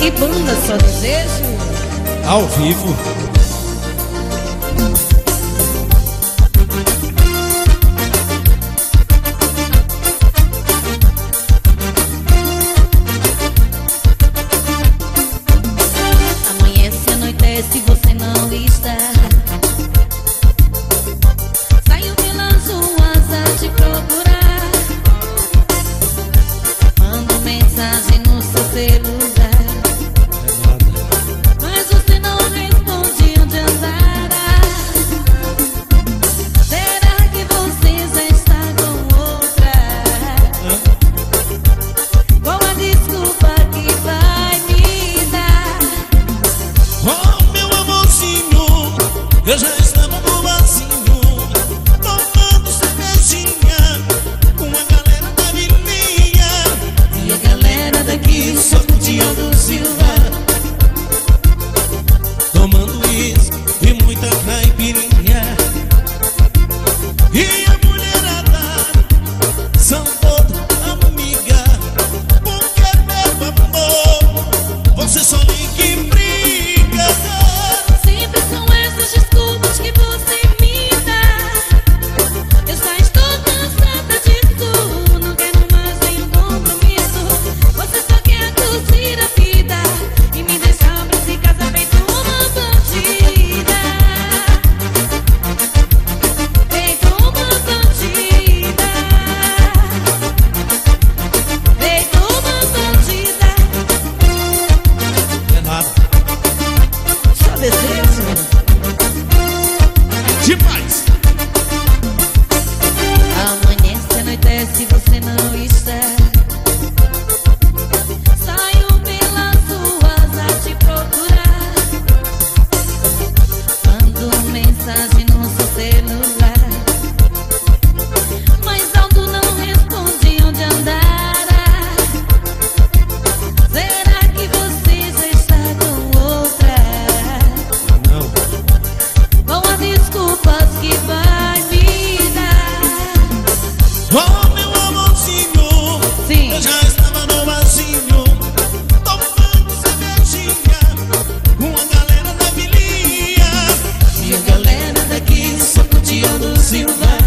E banda Só Desejo ao vivo. Amanhece, anoitece, você não está. Saio pelas ruas a te procurar. Mando mensagem no seu celular. Eu já estava no barzinho, tomando cervejinha com a galera da vilinha. E a galera daqui só curtia do Silva, tomando isso e muita caipirinha. E a mulherada são toda amiga, porque meu amor, você só liga e briga. sempre são essas desculpas que você me dá. Eu já estou cansada disso, não quero mais nenhum compromisso. Você só quer curtir a vida e me deixar pra se casar feito uma bandida. Feito uma bandida. Feito uma bandida. É nada. Só desejo. Demais. Amanhece, anoitece, você não está. Saio pelas ruas a te procurar. Mando mensagem no seu celular, mas Aldo não responde onde andará. Será que você já está com outra? Não. Qual as desculpas que vai me dar? Oh, meu amorzinho, Sim. eu já estava no barzinho, tomando cervejinha com a galera da vilinha. E a galera daqui só curtia do Silva,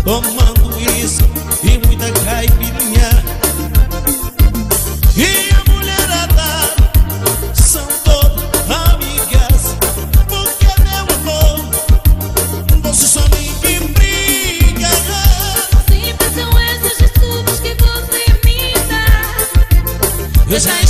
Tomando isso e muita caipirinha. E a mulherada são todas amigas, porque meu amor, você só liga e briga. sempre são essas desculpas que você me dá. Eu já